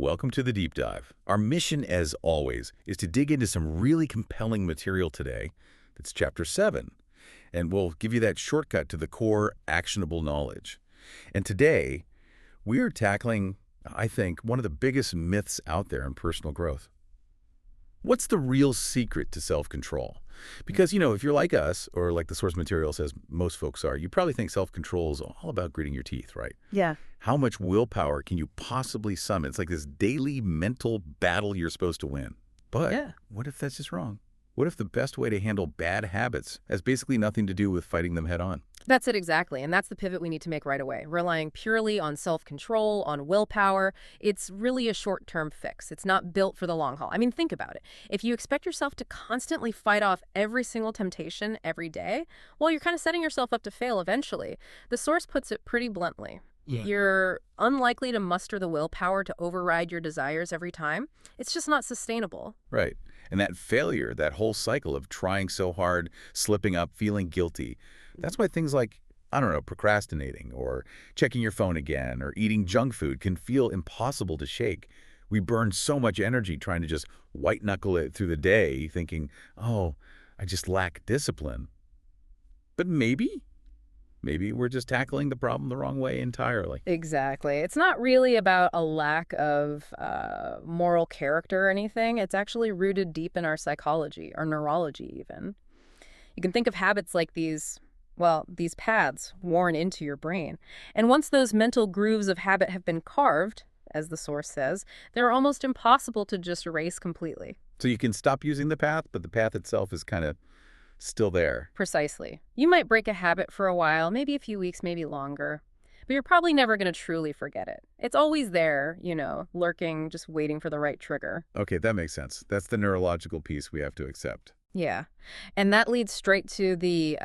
welcome to the Deep Dive. Our mission, as always, is to dig into some really compelling material today. That's Chapter 7. And we'll give you that shortcut to the core actionable knowledge. And today, we are tackling, I think, one of the biggest myths out there in personal growth. What's the real secret to self-control? Because, if you're like us, or like the source material says most folks are, you probably think self-control is all about gritting your teeth, right? Yeah. How much willpower can you possibly summon? It's like this daily mental battle you're supposed to win. But what if that's just wrong? What if the best way to handle bad habits has basically nothing to do with fighting them head on? That's it exactly, and that's the pivot we need to make right away. Relying purely on self-control, on willpower, it's really a short-term fix. It's not built for the long haul. I mean, think about it. If you expect yourself to constantly fight off every single temptation every day, well, you're kind of setting yourself up to fail eventually. The source puts it pretty bluntly. Yeah. You're unlikely to muster the willpower to override your desires every time. It's just not sustainable. Right. And that failure, that whole cycle of trying so hard, slipping up, feeling guilty, that's why things like, procrastinating or checking your phone again or eating junk food can feel impossible to shake. We burn so much energy trying to just white-knuckle it through the day, thinking, oh, I just lack discipline. But maybe we're just tackling the problem the wrong way entirely. Exactly. It's not really about a lack of moral character or anything. It's actually rooted deep in our psychology, our neurology even. You can think of habits like these paths worn into your brain. And once those mental grooves of habit have been carved, as the source says, they're almost impossible to just erase completely. So you can stop using the path, but the path itself is kind of still there. Precisely. You might break a habit for a while, maybe a few weeks, maybe longer, but you're probably never going to truly forget it. It's always there, lurking, just waiting for the right trigger. Okay, that makes sense. That's the neurological piece we have to accept. Yeah. And that leads straight to the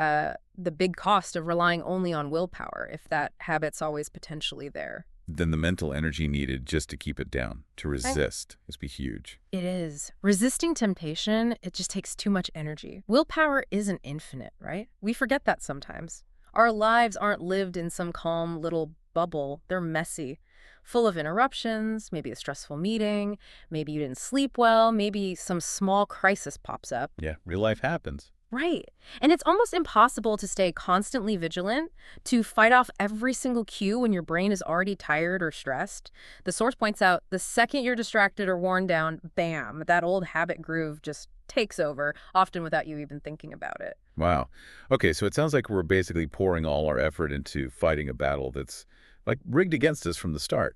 big cost of relying only on willpower, if that habit's always potentially there. Then the mental energy needed just to keep it down, to resist, must be huge. It is. Resisting temptation, it just takes too much energy. Willpower isn't infinite, right? We forget that sometimes. Our lives aren't lived in some calm little bubble. They're messy, full of interruptions, maybe a stressful meeting, maybe you didn't sleep well, maybe some small crisis pops up. Yeah, real life happens. Right. And it's almost impossible to stay constantly vigilant, to fight off every single cue when your brain is already tired or stressed. The source points out the second you're distracted or worn down, bam, that old habit groove just takes over, often without you even thinking about it. Wow. Okay, so it sounds like we're basically pouring all our effort into fighting a battle that's like rigged against us from the start.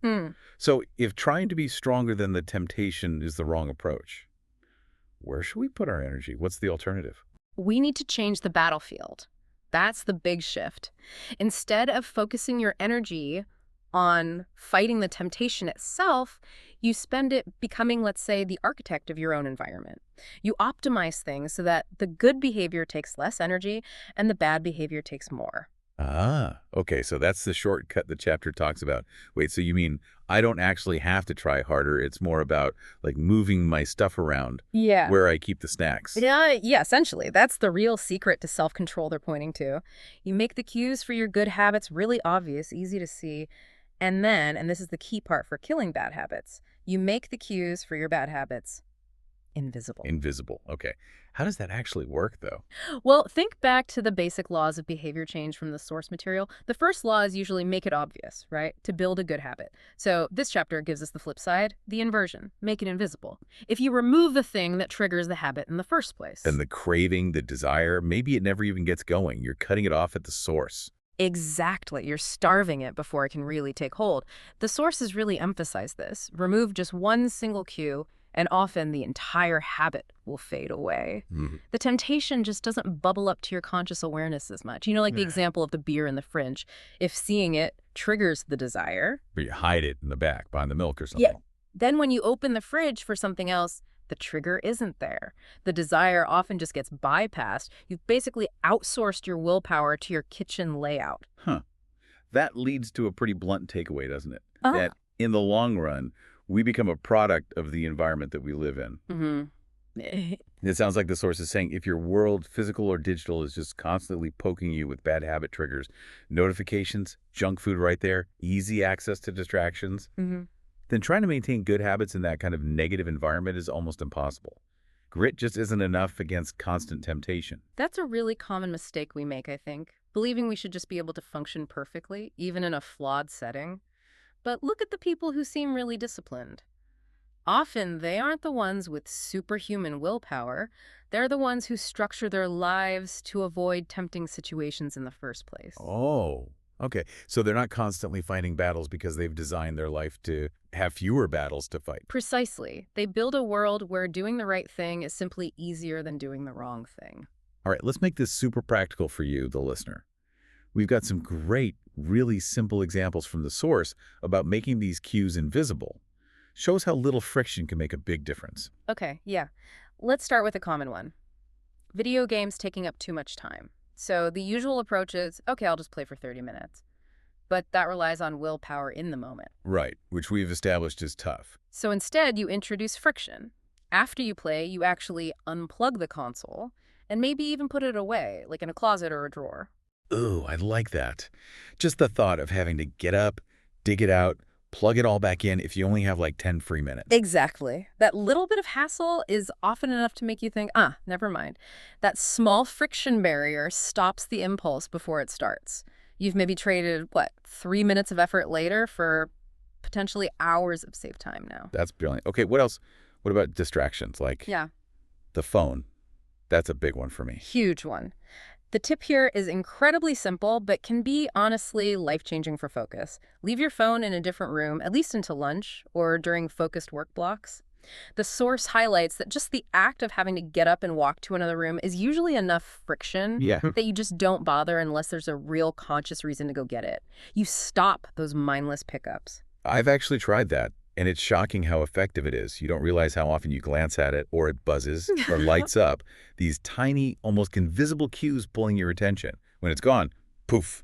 So if trying to be stronger than the temptation is the wrong approach, where should we put our energy? What's the alternative? We need to change the battlefield. That's the big shift. Instead of focusing your energy on fighting the temptation itself, you spend it becoming, let's say, the architect of your own environment. You optimize things so that the good behavior takes less energy and the bad behavior takes more. Ah, okay, so that's the shortcut the chapter talks about. Wait, so you mean I don't actually have to try harder, it's more about like moving my stuff around where I keep the snacks. Yeah, essentially. That's the real secret to self-control they're pointing to. You make the cues for your good habits really obvious, easy to see, and then, and this is the key part for killing bad habits, you make the cues for your bad habits invisible. Invisible, okay. How does that actually work, though? Well, think back to the basic laws of behavior change from the source material. The first law is usually make it obvious, right? To build a good habit. So this chapter gives us the flip side, the inversion, make it invisible. If you remove the thing that triggers the habit in the first place. And the craving, the desire, maybe it never even gets going. You're cutting it off at the source. Exactly. You're starving it before it can really take hold. The sources really emphasize this. Remove just one single cue, and often the entire habit will fade away. The temptation just doesn't bubble up to your conscious awareness as much. Like the example of the beer in the fridge. If seeing it triggers the desire. Or you hide it in the back behind the milk or something. Yeah. Then when you open the fridge for something else, the trigger isn't there. The desire often just gets bypassed. You've basically outsourced your willpower to your kitchen layout. That leads to a pretty blunt takeaway, doesn't it? That in the long run, we become a product of the environment that we live in. It sounds like the source is saying if your world, physical or digital, is just constantly poking you with bad habit triggers, notifications, junk food right there, easy access to distractions, then trying to maintain good habits in that kind of negative environment is almost impossible. Grit just isn't enough against constant temptation. That's a really common mistake we make, I think, believing we should just be able to function perfectly, even in a flawed setting. But look at the people who seem really disciplined. Often, they aren't the ones with superhuman willpower. They're the ones who structure their lives to avoid tempting situations in the first place. Oh, okay. So they're not constantly fighting battles because they've designed their life to have fewer battles to fight. Precisely. They build a world where doing the right thing is simply easier than doing the wrong thing. All right, let's make this super practical for you, the listener. We've got some great, really simple examples from the source about making these cues invisible. Shows how little friction can make a big difference. Okay, yeah. Let's start with a common one. Video games taking up too much time. So the usual approach is, okay, I'll just play for 30 minutes. But that relies on willpower in the moment. Right, which we've established is tough. So instead, you introduce friction. After you play, you actually unplug the console and maybe even put it away, like in a closet or a drawer. Ooh, I like that. Just the thought of having to get up, dig it out, plug it all back in if you only have like 10 free minutes. Exactly. That little bit of hassle is often enough to make you think, never mind. That small friction barrier stops the impulse before it starts. You've maybe traded, 3 minutes of effort later for potentially hours of saved time now. That's brilliant. Okay, what else? What about distractions like Yeah, the phone? That's a big one for me. huge one. The tip here is incredibly simple, but can be honestly life-changing for focus. Leave your phone in a different room, at least until lunch or during focused work blocks. The source highlights that just the act of having to get up and walk to another room is usually enough friction Yeah. that you just don't bother unless there's a real conscious reason to go get it. You stop those mindless pickups. I've actually tried that, and it's shocking how effective it is. You don't realize how often you glance at it, or it buzzes, or lights up. These tiny, almost invisible cues pulling your attention. When it's gone, poof.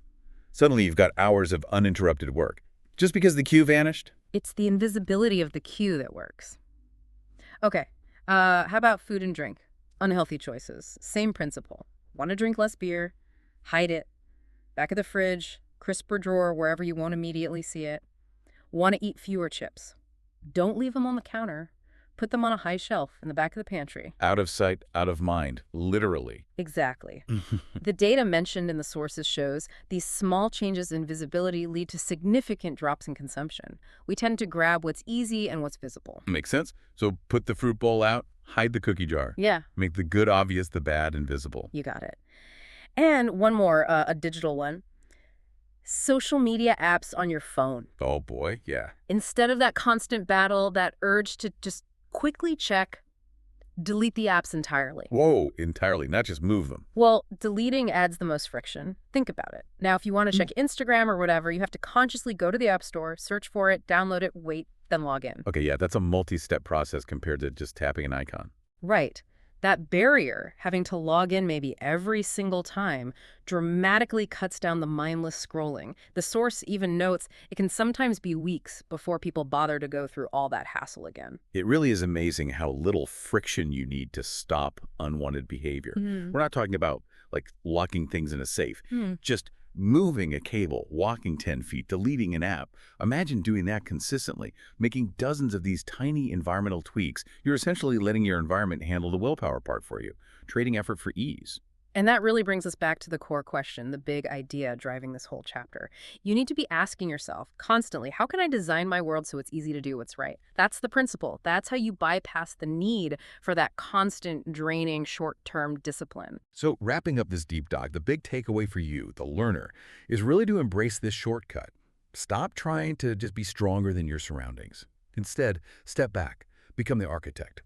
Suddenly you've got hours of uninterrupted work. Just because the cue vanished? It's the invisibility of the cue that works. Okay, how about food and drink? Unhealthy choices. Same principle. Want to drink less beer? Hide it. Back of the fridge, crisper drawer wherever you won't immediately see it. Want to eat fewer chips? Don't leave them on the counter. Put them on a high shelf in the back of the pantry. Out of sight, out of mind, literally. Exactly. The data mentioned in the sources shows these small changes in visibility lead to significant drops in consumption. We tend to grab what's easy and what's visible. Makes sense? So put the fruit bowl out, hide the cookie jar. Yeah, Make the good obvious, the bad invisible. you got it. And one more, a digital one. Social media apps on your phone. Oh boy, yeah. Instead of that constant battle, that urge to just quickly check, delete the apps entirely. Whoa, entirely, not just move them. Well, deleting adds the most friction. Think about it. Now, if you want to check Instagram or whatever, you have to consciously go to the App Store, search for it, download it, wait, then log in. Okay, yeah, that's a multi-step process compared to just tapping an icon. Right. That barrier, having to log in maybe every single time, dramatically cuts down the mindless scrolling. The source even notes it can sometimes be weeks before people bother to go through all that hassle again. It really is amazing how little friction you need to stop unwanted behavior. We're not talking about like locking things in a safe, just moving a cable, walking 10 feet, deleting an app. Imagine doing that consistently, making dozens of these tiny environmental tweaks. You're essentially letting your environment handle the willpower part for you, trading effort for ease. And that really brings us back to the core question, the big idea driving this whole chapter. You need to be asking yourself constantly, how can I design my world so it's easy to do what's right? That's the principle. That's how you bypass the need for that constant, draining, short-term discipline. So wrapping up this deep dive, the big takeaway for you, the learner, is really to embrace this shortcut. Stop trying to just be stronger than your surroundings. Instead, step back, become the architect.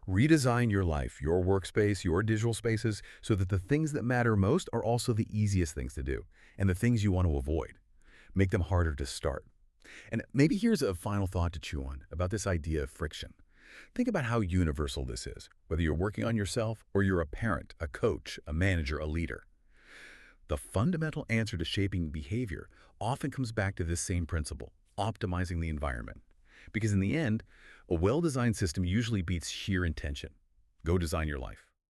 Redesign your life, your workspace, your digital spaces, so that the things that matter most are also the easiest things to do, and the things you want to avoid. Make them harder to start. And maybe here's a final thought to chew on about this idea of friction. Think about how universal this is, whether you're working on yourself or you're a parent, a coach, a manager, a leader. The fundamental answer to shaping behavior often comes back to this same principle, optimizing the environment. Because in the end, a well-designed system usually beats sheer intention. Go design your life.